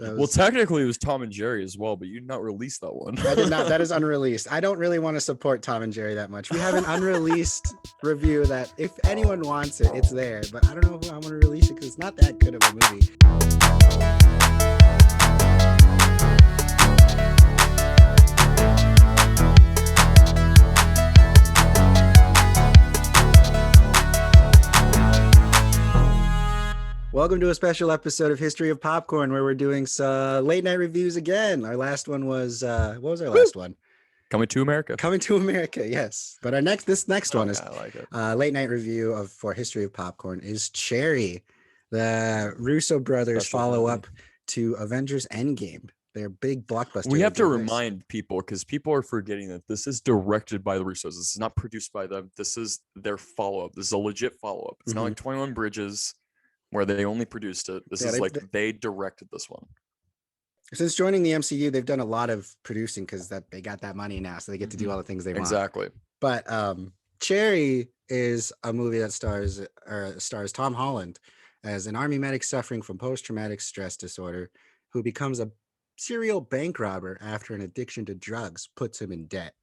Well, technically it was Tom and Jerry as well, but you did not release that one. I did not. That is unreleased. I don't really want to support Tom and Jerry that much. We have an unreleased review that if anyone wants it, it's there. But I don't know if I want to release it because it's not that good of a movie. Welcome to a special episode of History of Popcorn, where we're doing some late night reviews again. Our last one was what was our last one? Coming to America. Coming to America, yes. But this next one is I like it. Late night review for History of Popcorn is Cherry, the Russo brothers follow-up to Avengers Endgame. Their big blockbuster. We have to remind people, because people are forgetting that this is directed by the Russos. This is not produced by them. This is their follow-up. This is a legit follow-up. It's not like 21 Bridges, where they only produced it. This is they directed this one. Since joining the MCU, they've done a lot of producing because they got that money now, so they get to do all the things they want. Exactly. But Cherry is a movie that stars Tom Holland as an army medic suffering from post-traumatic stress disorder who becomes a serial bank robber after an addiction to drugs puts him in debt.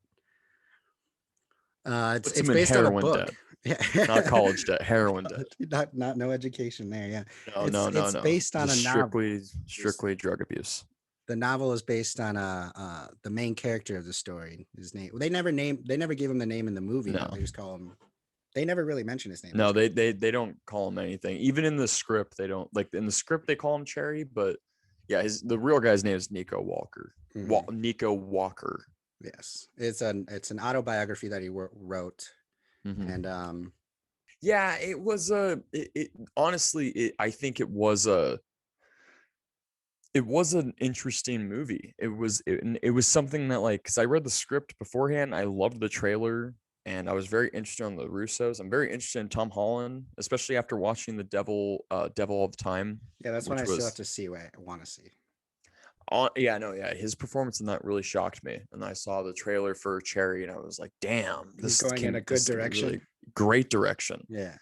It's based on a book. Debt. Yeah. Not college debt, heroin debt. No education there. Yeah. No. It's based on just a novel. Strictly drug abuse. The novel is based on the main character of the story. His name. They never gave him the name in the movie. No. They just call him. They never really mention his name. No, they don't call him anything. Even in the script, they don't. Like in the script, they call him Cherry, but yeah, the real guy's name is Nico Walker. Nico Walker. Yes, it's an autobiography that he wrote. And yeah, it was honestly, I think it was an interesting movie. It was something that, like, because I read the script beforehand, I loved the trailer, and I was very interested in the Russos. I'm very interested in Tom Holland, especially after watching The Devil All the Time. Yeah, that's when I still have to see what I want to see. His performance in that really shocked me, and I saw the trailer for Cherry, and I was like, "Damn, this is going in a good direction, really great direction." Yeah,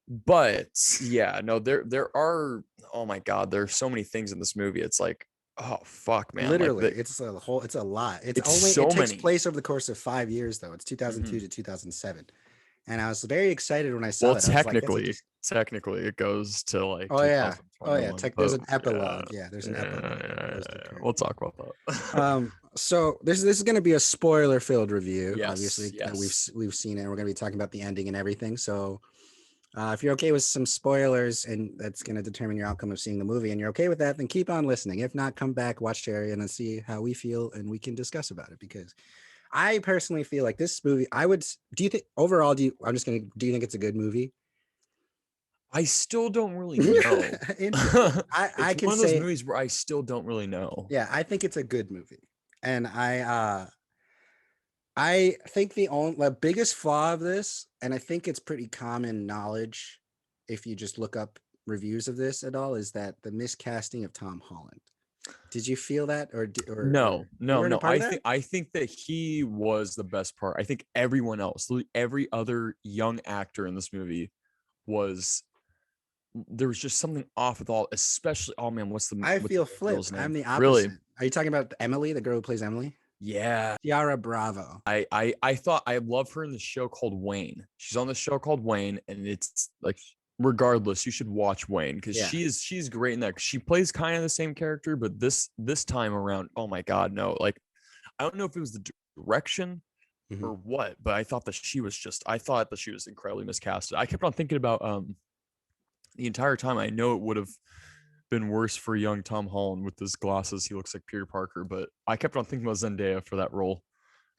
but yeah, no, there are. Oh my God, there are so many things in this movie. It's like, oh fuck, man! Literally, it's a lot. It takes place over the course of 5 years, though. It's 2002 to 2007. And I was very excited when I saw it. Technically, it goes to like. Oh yeah. There's an epilogue. Yeah, there's an epilogue. We'll talk about that. So this is going to be a spoiler-filled review. Yes, obviously, we've seen it. And we're going to be talking about the ending and everything. So, if you're okay with some spoilers, and that's going to determine your outcome of seeing the movie, and you're okay with that, then keep on listening. If not, come back, watch Cherry, and then see how we feel, and we can discuss about it, because I personally feel like this movie, do you think think it's a good movie? I still don't really know. I can one of say those movies where I still don't really know. Yeah, I think it's a good movie. And I think the biggest flaw of this, and I think it's pretty common knowledge if you just look up reviews of this at all, is that the miscasting of Tom Holland. Did you feel that, or no? I think that he was the best part. I think everyone else, every other young actor in this movie, there was just something off with all, especially. Oh man, I feel flipped. I'm the opposite. Really? Are you talking about Emily, the girl who plays Emily? Yeah, Ciara Bravo. I thought I love her in the show called Wayne. She's on the show called Wayne, and it's like, regardless, you should watch Wayne, because she's great in that. She plays kind of the same character, but this time around, oh my God, no! Like, I don't know if it was the direction or what, but I thought that she was incredibly miscasted. I kept on thinking about the entire time. I know it would have been worse for young Tom Holland with his glasses. He looks like Peter Parker, but I kept on thinking about Zendaya for that role.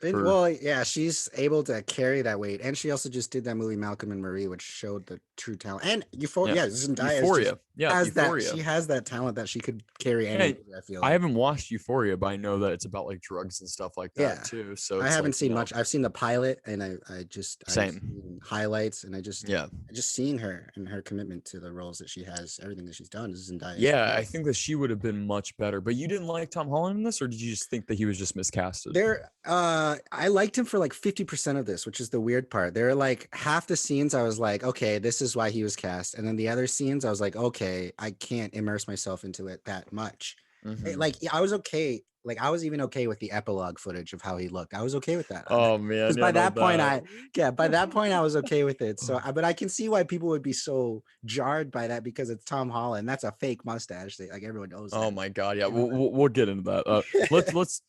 Well, yeah, she's able to carry that weight, and she also just did that movie Malcolm and Marie, which showed the true talent. And Euphoria, Zendaya Euphoria. She has that talent that she could carry any movie, I feel like. I haven't watched Euphoria, but I know that it's about like drugs and stuff like that too. So I haven't seen much. I've seen the pilot, and I've seen highlights, and I just seeing her and her commitment to the roles that she has, everything that she's done is Zendaya. Yeah, I think that she would have been much better. But you didn't like Tom Holland in this, or did you just think that he was just miscasted? I liked him for like 50% of this, which is the weird part. There are like half the scenes I was like, okay, this is why he was cast. And then the other scenes I was like, okay, I can't immerse myself into it that much. Like I was okay. Like I was even okay with the epilogue footage of how he looked. I was okay with that. Oh man, Because yeah, by no, that point, that. by that point I was okay with it. So, but I can see why people would be so jarred by that because it's Tom Holland. That's a fake mustache. Like everyone knows Oh that. my god, yeah, You know? we'll get into that. Let's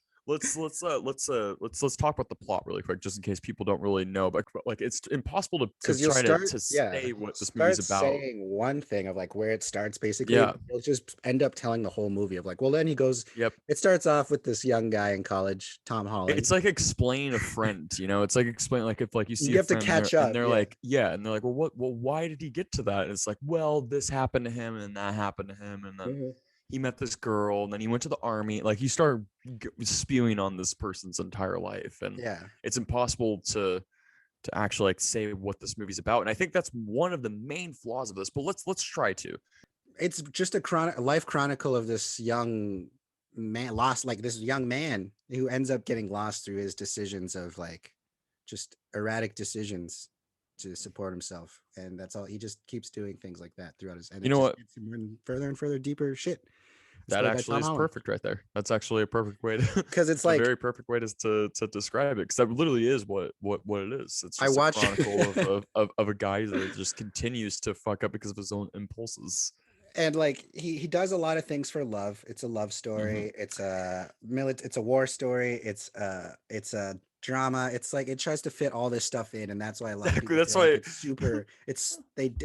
talk about the plot really quick, just in case people don't really know. But like, it's impossible to Because you'll try start, to say what this movie's start about. saying one thing of like where it starts basically, Yeah. but you'll just end up telling the whole movie of like, well, then he goes, Yep. it starts off with this young guy in college, Tom Holland. It's like explain a friend, you know. It's like explain, like if like you see You a have to friend and catch up. they're Yeah. like, yeah, and they're like, well, why did he get to that? And it's like, well, this happened to him, and that happened to him, and then he met this girl, and then he went to the army. Like you start spewing on this person's entire life, and Yeah. it's impossible to actually like say what this movie's about. And I think that's one of the main flaws of this. But let's try to. It's just a life chronicle of this young man lost, like this young man who ends up getting lost through his decisions of like just erratic decisions to support himself, and that's all. He just keeps doing things like that throughout his, and You it know just what? gets him in further and further deeper shit. It's That played by actually Tom is Holland. perfect right there. That's actually a perfect way to, Because it's a like very perfect way to describe it. Because that literally is what it is. It's I just a watch chronicle of a guy that just continues to fuck up because of his own impulses. and like he does a lot of things for love. It's a love Mm-hmm. story. It's it's a war story. It's a drama. It's like it tries to fit all this stuff in, and that's why a lot of Exactly. people That's feel like why. it's super.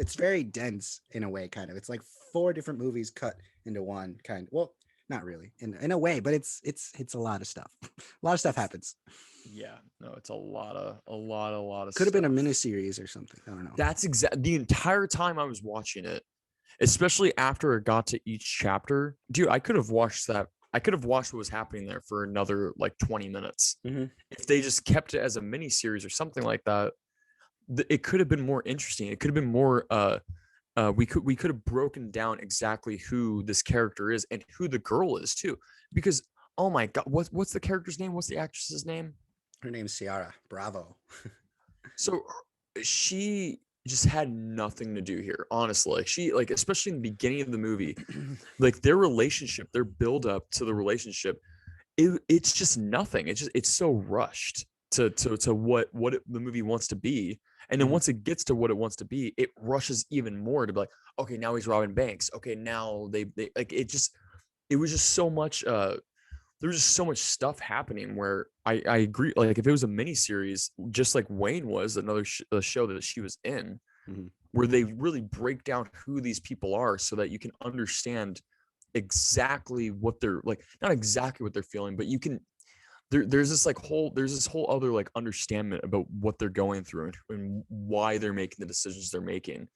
It's very dense in a way, kind of. It's like 4 different movies cut into one kind. Well, not really in a way, but it's a lot of stuff. A lot of stuff happens. Yeah. No, it's a lot of Could have been a stuff. miniseries or something. I don't know. That's exact. The entire time I was watching it, especially after it got to each chapter, dude, I could have watched that. I could have watched what was happening there for another like 20 minutes. If they just kept it as a mini series or something like that, it could have been more interesting. It could have been more we could have broken down exactly who this character is and who the girl is too. Because oh my god, what's the character's name? What's the actress's name? Her name's Ciara. Bravo. So she just had nothing to do here, honestly. Like she, like, especially in the beginning of the movie, like their relationship, their build up to the relationship, it's just nothing. It's so rushed to what the movie wants to be. And then once it gets to what it wants to be, it rushes even more to be like, okay, now he's robbing banks. Okay, now they like it was just so much there was just so much stuff happening where I agree. Like if it was a mini series, just like Wayne was another show that she was in, where they really break down who these people are so that you can understand exactly what they're like, not exactly what they're feeling, but you can there's this whole other like understanding about what they're going through and why they're making the decisions they're making.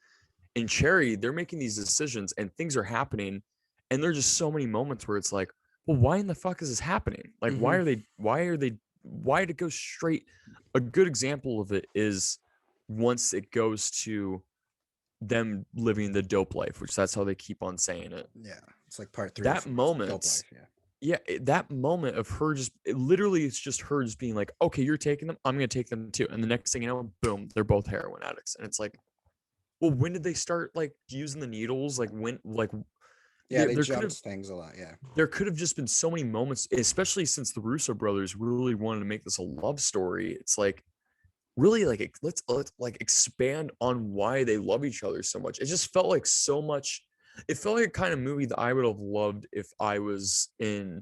In Cherry, they're making these decisions and things are happening, and there's just so many moments where it's like, well, why in the fuck is this happening? Like, why did it go straight? A good example of it is once it goes to them living the dope life, which that's how they keep on saying it. Yeah, it's like part 3. That moment, Life, yeah. That moment of her just literally, it's just her just being like, okay, you're taking them, I'm gonna take them too. And the next thing you know, boom, they're both heroin addicts. And it's like, well, when did they start like using the needles? Like when, like, yeah, they there could jumped have things a lot. Yeah, there could have just been so many moments, especially since the Russo brothers really wanted to make this a love story. It's like, really, like, let's like expand on why they love each other so much. It just felt like so much. It felt like a kind of movie that I would have loved if I was in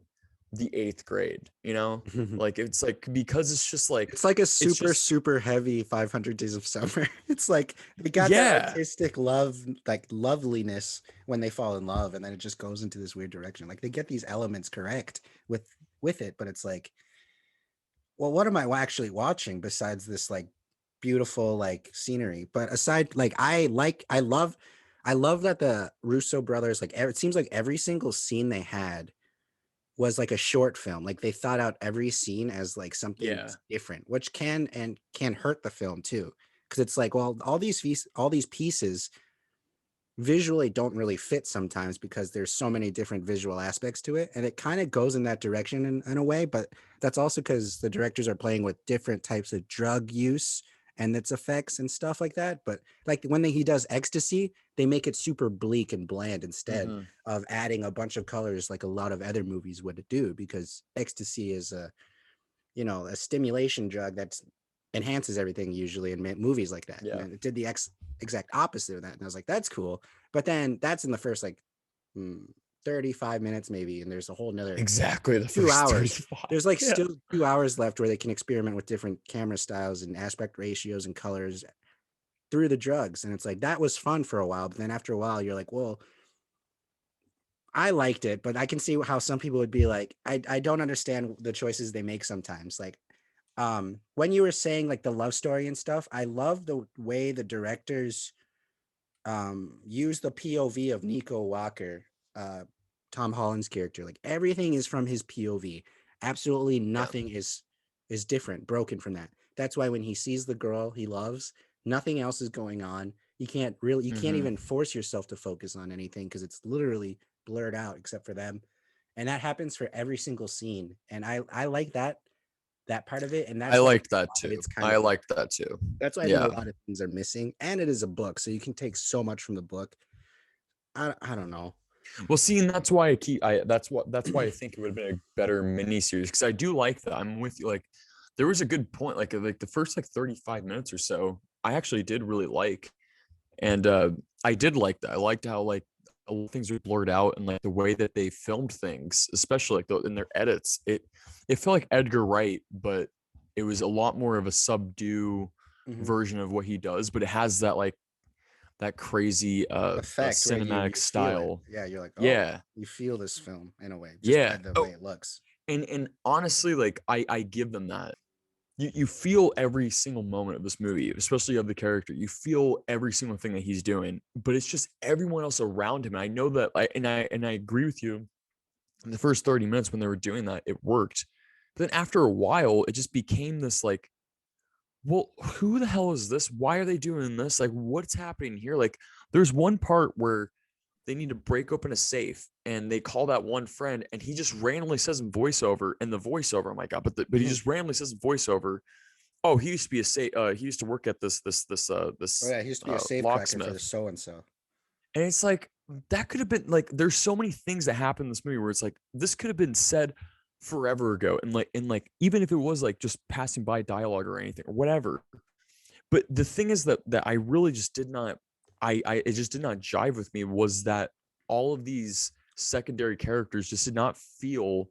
the 8th grade, you know? Like it's like, because it's just like, it's like a it's just, super heavy 500 Days of Summer. It's like they got that yeah, artistic love, like loveliness when they fall in love, and then it just goes into this weird direction. Like they get these elements correct with it, but it's like, well, what am I actually watching besides this like beautiful like scenery? But aside, like I love that the Russo brothers, like it seems like every single scene they had was like a short film. Like they thought out every scene as like something yeah, different, which can hurt the film too. Cause it's like, well, all these pieces visually don't really fit sometimes because there's so many different visual aspects to it. And it kind of goes in that direction in a way, but that's also because the directors are playing with different types of drug use and its effects and stuff like that. But like when he does ecstasy, they make it super bleak and bland instead of adding a bunch of colors like a lot of other movies would do, because ecstasy is a, you know, a stimulation drug that's enhances everything usually in movies like that. Yeah. And it did the exact opposite of that. And I was like, that's cool. But then that's in the first like 35 minutes maybe, and there's a whole nother Exactly. The 2 first hours. 35. There's like still 2 hours left where they can experiment with different camera styles and aspect ratios and colors through the drugs. And it's like, that was fun for a while. But then after a while, you're like, well, I liked it, but I can see how some people would be like, I don't understand the choices they make sometimes. Like, when you were saying like the love story and stuff, I love the way the directors use the POV of Nico Walker, Tom Holland's character. Like everything is from his POV. Absolutely nothing is different, broken from that. That's why when he sees the girl he loves, nothing else is going on. You can't even force yourself to focus on anything because it's literally blurred out except for them. And that happens for every single scene. And I like that part of it. And that's I why liked that too. it's kind I of, liked that too. that's why I think a lot of things are missing. And it is a book, so you can take so much from the book. I don't know. Well, see, and that's why that's why I think it would have been a better miniseries, because I do like that. I'm with you. Like, there was a good point, like the first like 35 minutes or so, I actually did really like, and I did like that. I liked how like a lot of things were blurred out, and like the way that they filmed things, especially like in their edits. It felt like Edgar Wright, but it was a lot more of a subdue version of what he does. But it has that like that crazy effect, cinematic style. Yeah, you're like, oh, Yeah, you feel this film in a way, just yeah. by the way it looks. And honestly, like I give them that. You feel every single moment of this movie, especially of the character. You feel every single thing that he's doing, but it's just everyone else around him. And I know that I agree with you. In the first 30 minutes when they were doing that, it worked. But then after a while, it just became this like, well, who the hell is this? Why are they doing this? Like, what's happening here? Like, there's one part where they need to break open a safe and they call that one friend and he just randomly says in voiceover, and the voiceover, oh my God, but he just randomly says in voiceover, oh, he used to be he used to work at this Oh yeah, he used to be a safe cracker for the so and so. And it's like, that could have been like, there's so many things that happen in this movie where it's like, this could have been said forever ago. And like, even if it was like just passing by dialogue or anything or whatever. But the thing is that I really just did not, it just did not jive with me, was that all of these secondary characters just did not feel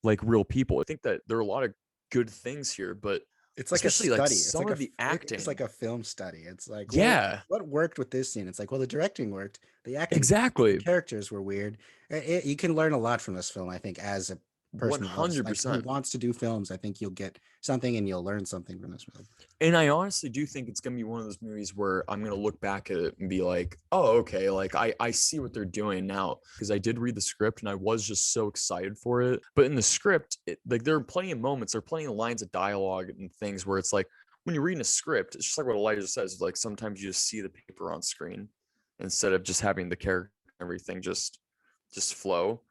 like real people. I think that there are a lot of good things here, but it's like especially a study. like It's some like of the acting. It's like a film study. It's like, Yeah, what worked with this scene? It's like, well, the directing worked, the acting, exactly. the characters were weird. You can learn a lot from this film, I think, as a person who loves, like, who 100%. wants to do films. I think you'll get something and you'll learn something from this film. And I honestly do think it's going to be one of those movies where I'm going to look back at it and be like, oh, okay, like I see what they're doing now, because I did read the script and I was just so excited for it. But in the script, like there are plenty of moments, there are plenty of lines of dialogue and things where it's like, when you're reading a script, it's just like what Elijah says, like sometimes you just see the paper on screen instead of just having the character and everything just flow.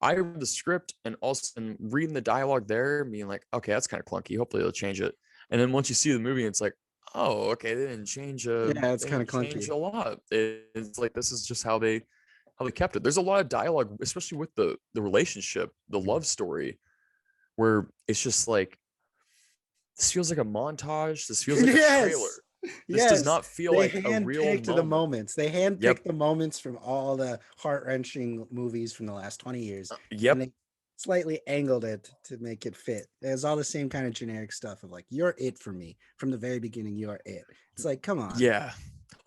I read the script and also reading the dialogue there, being like, okay, that's kind of clunky. Hopefully they'll change it. And then once you see the movie, it's like, oh, okay, they didn't change. Yeah, it's kind of clunky. Change a lot. It's like, this is just how they kept it. There's a lot of dialogue, especially with the relationship, the love story, where it's just like, this feels like a montage. This feels like a trailer. This does not feel like a real moment. The moments. They handpicked the moments from all the heart-wrenching movies from the last 20 years. Yep. And they slightly angled it to make it fit. There's all the same kind of generic stuff of like, you're it for me. From the very beginning, you are it. It's like, come on. Yeah.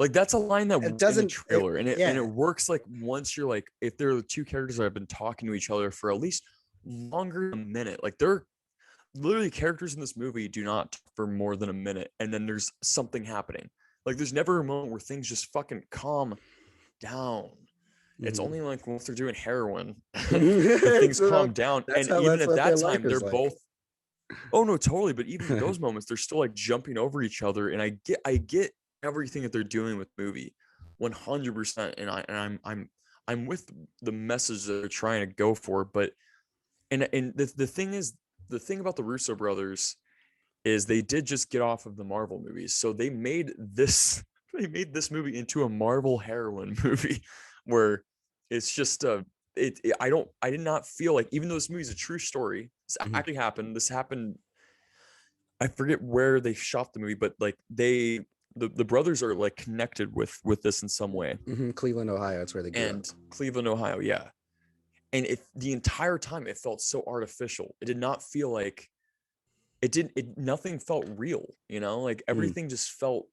Like that's a line that it doesn't in the trailer, and it works like once you're like, if there are two characters that have been talking to each other for at least longer than a minute, like they're literally, characters in this movie do not talk for more than a minute, and then there's something happening. Like there's never a moment where things just fucking calm down. It's only like if they're doing heroin, things calm down. And even at that time, they're both. Oh no, totally. But even in those moments, they're still like jumping over each other, and I get everything that they're doing with the movie, 100%. And I'm with the message that they're trying to go for. But and the thing is, the thing about the Russo brothers is they did just get off of the Marvel movies. So they made this movie into a Marvel heroine movie where it's just I did not feel like, even though this movie is a true story, this actually happened. This happened, I forget where they shot the movie, but like the brothers are like connected with this in some way. Cleveland, Ohio, that's where they grew up. Cleveland, Ohio, yeah. And the entire time it felt so artificial. It did not feel like nothing felt real, like everything just felt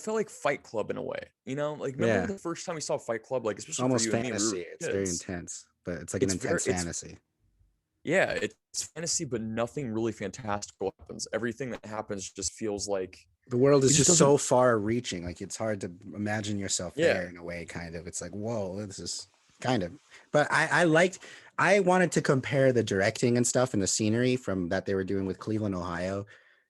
like Fight Club in a way, like remember the first time we saw Fight Club, like especially almost for you fantasy. and me, we were It's very intense, but it's like an intense fantasy. Yeah, it's fantasy, but nothing really fantastical happens. Everything that happens just feels like the world is just so far reaching. Like it's hard to imagine yourself there in a way, kind of. It's like, whoa, this is kind of. But I wanted to compare the directing and stuff and the scenery from that they were doing with Cleveland, Ohio,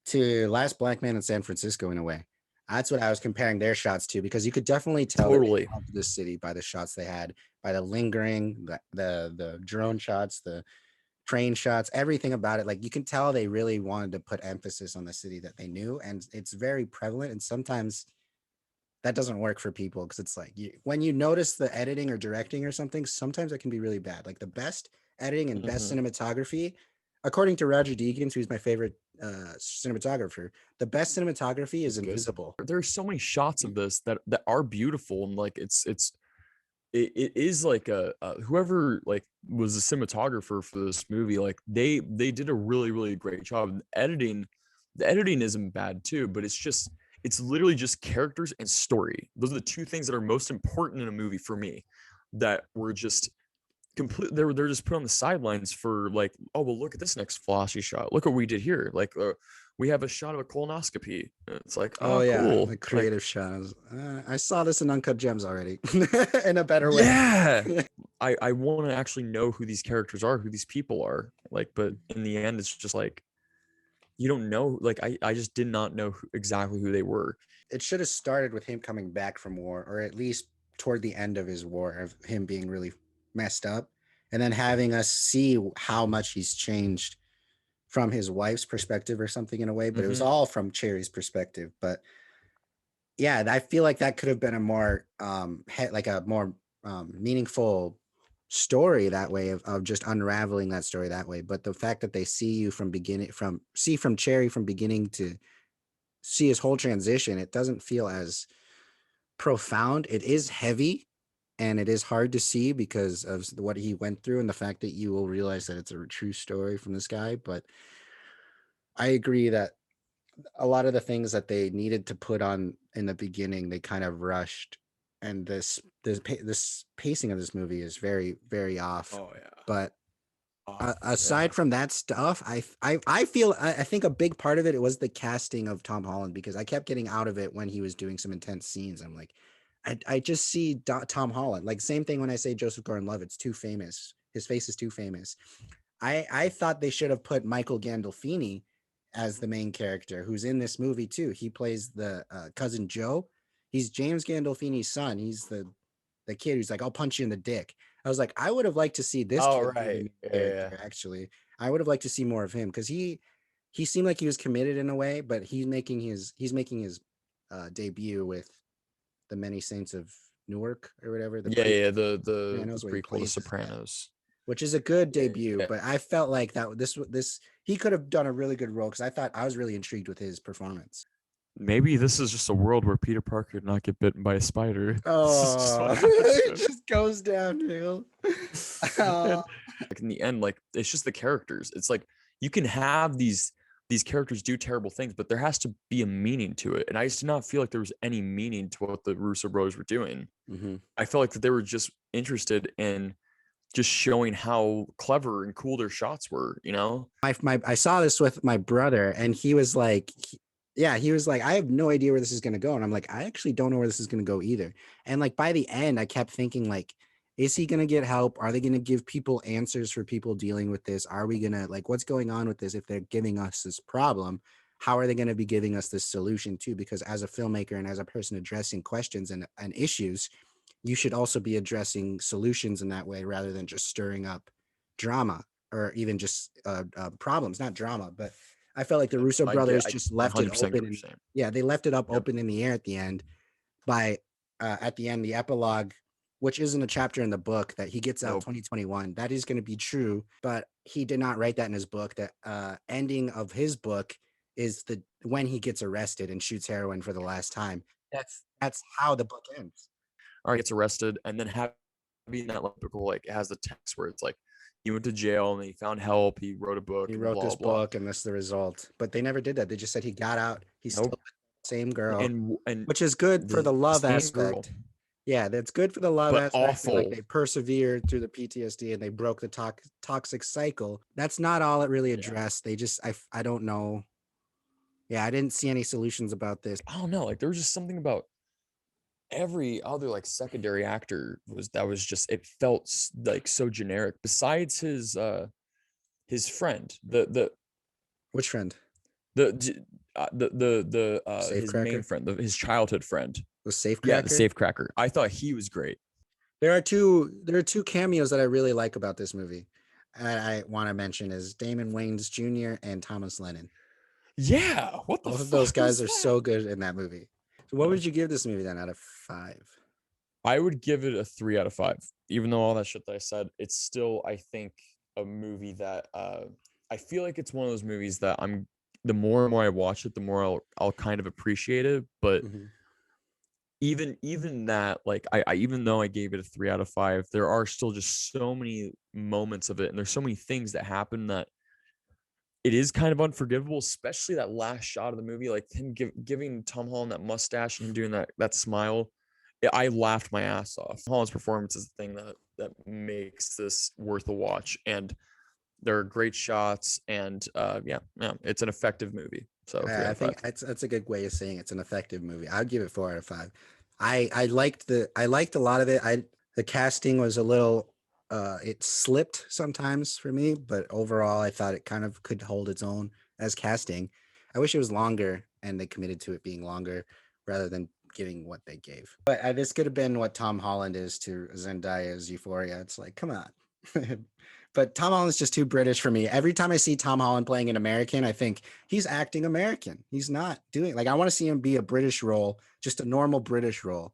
to Last Black Man in San Francisco in a way. That's what I was comparing their shots to, because you could definitely tell that they loved this city by the shots they had, by the lingering, the drone shots, the train shots, everything about it. Like you can tell they really wanted to put emphasis on the city that they knew, and it's very prevalent. And sometimes that doesn't work for people, because it's like when you notice the editing or directing or something, sometimes it can be really bad. Like the best editing and best cinematography, according to Roger Deakins, who's my favorite cinematographer, the best cinematography is invisible. There's so many shots of this that are beautiful, and like it is like whoever like was the cinematographer for this movie, like they did a really, really great job. And the editing isn't bad too, but it's literally just characters and story. Those are the two things that are most important in a movie for me, that were just completely, they're just put on the sidelines for like, oh well, look at this next flashy shot, look what we did here, like we have a shot of a colonoscopy. It's like, oh yeah, cool, the creative shots. I saw this in Uncut Gems already in a better way. Yeah. I want to actually know who these characters are, who these people are, like, but in the end it's just like you don't know. Like I just did not know exactly who they were. It should have started with him coming back from war, or at least toward the end of his war, of him being really messed up, and then having us see how much he's changed from his wife's perspective or something in a way. But it was all from Cherry's perspective. But yeah, I feel like that could have been a more meaningful story that way, of just unraveling that story that way. But the fact that they see you from Cherry from beginning to see his whole transition, it doesn't feel as profound. It is heavy and it is hard to see because of what he went through, and the fact that you will realize that it's a true story from this guy. But I agree that a lot of the things that they needed to put on in the beginning, they kind of rushed, and this pacing of this movie is very, very off. Oh yeah. But aside from that stuff, I think a big part of it was the casting of Tom Holland, because I kept getting out of it when he was doing some intense scenes. I'm like, I just see Tom Holland. Like same thing when I say Joseph Gordon-Levitt, it's too famous. His face is too famous. I thought they should have put Michael Gandolfini as the main character, who's in this movie too. He plays the cousin Joe. He's James Gandolfini's son. He's the kid who's like, I'll punch you in the dick. I was like, I would have liked to see this kid character, actually. I would have liked to see more of him, because he seemed like he was committed in a way, but he's making his debut with the Many Saints of Newark or whatever. The prequel, The Sopranos, which is a good debut. Yeah. But I felt like that this he could have done a really good role, because I was really intrigued with his performance. Maybe this is just a world where Peter Parker did not get bitten by a spider. Oh, it just goes downhill. Like in the end, like it's just the characters. It's like you can have these characters do terrible things, but there has to be a meaning to it. And I just did not feel like there was any meaning to what the Russo brothers were doing. I felt like that they were just interested in just showing how clever and cool their shots were, I saw this with my brother, and he was like, he was like, I have no idea where this is going to go. And I'm like, I actually don't know where this is going to go either. And like by the end, I kept thinking, like, is he going to get help? Are they going to give people answers for people dealing with this? Are we going to, like, what's going on with this? If they're giving us this problem, how are they going to be giving us this solution too? Because as a filmmaker and as a person addressing questions and issues, you should also be addressing solutions in that way, rather than just stirring up drama, or even just problems, not drama, but I felt like the Russo brothers just left it 100% get what open. you're saying. Yeah, they left it up Yep. open in the air at the end by at the end, the epilogue, which isn't a chapter in the book that he gets out 2021. That is going to be true, but he did not write that in his book. The ending of his book is when he gets arrested and shoots heroin for the last time. That's how the book ends. All right, gets arrested, and then having that typical, like, it has the text where it's like he went to jail and he found help. He wrote a book. He wrote this book, and that's the result. But they never did that. They just said he got out. He's still the same girl, and which is good for the love aspect. Girl. Yeah, that's good for the love aspect. Awful. Like, they persevered through the PTSD and they broke the toxic cycle. That's not all it really addressed. They just, I don't know. Yeah, I didn't see any solutions about this. I don't know. Like, there was just something about every other like secondary actor was just, it felt like so generic. Besides his friend, which friend? His main friend, his childhood friend. The safecracker? Yeah, the safecracker. I thought he was great. There are two cameos that I really like about this movie. I want to mention is Damon Wayans Jr. and Thomas Lennon. Yeah, what the both fuck of those guys are that? So good in that movie. So what would you give this movie then out of 5? I would give it a 3 out of 5. Even though all that shit that I said, it's still, I think, a movie that I feel like it's one of those movies that the more and more I watch it, the more I'll kind of appreciate it. But even that, like, I even though I gave it a 3 out of 5, there are still just so many moments of it, and there's so many things that happen that it is kind of unforgivable, especially that last shot of the movie, like him giving Tom Holland that mustache and him doing that smile. I laughed my ass off. Holland's performance is the thing that makes this worth a watch, and there are great shots, and yeah, it's an effective movie. So I think that's a good way of saying it's an effective movie. I'd give it 4 out of 5. I liked a lot of it. The casting was a little it slipped sometimes for me, but overall I thought it kind of could hold its own as casting. I wish it was longer and they committed to it being longer rather than giving what they gave. But this could have been what Tom Holland is to Zendaya's Euphoria. It's like, come on. But Tom Holland's just too British for me. Every time I see Tom Holland playing an American, I think he's acting American. He's not doing, like, I want to see him be a British role, just a normal British role.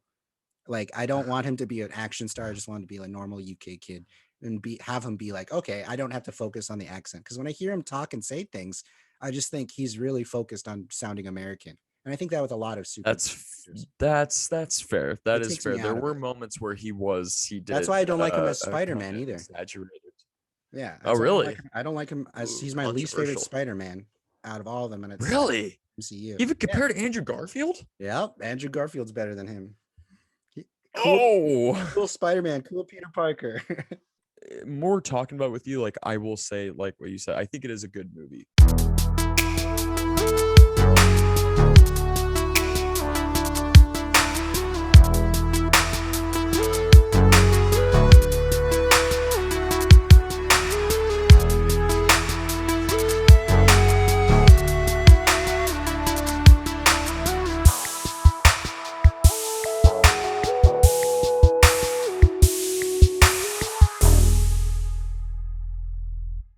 Like, I don't want him to be an action star. I just want him to be a normal UK kid and have him be like, okay, I don't have to focus on the accent. Because when I hear him talk and say things, I just think he's really focused on sounding American. And I think that with a lot of super. That's fair. That is fair. There were moments where he did. That's why I don't like him as Spider-Man either. Exaggerated. Yeah. Oh, really? I don't like him as he's my least favorite Spider-Man out of all of them. And it's really MCU. Even compared to Andrew Garfield? Yep. Andrew Garfield's better than him. Cool Spider-Man, cool Peter Parker. More talking about with you, like, I will say, like what you said, I think it is a good movie.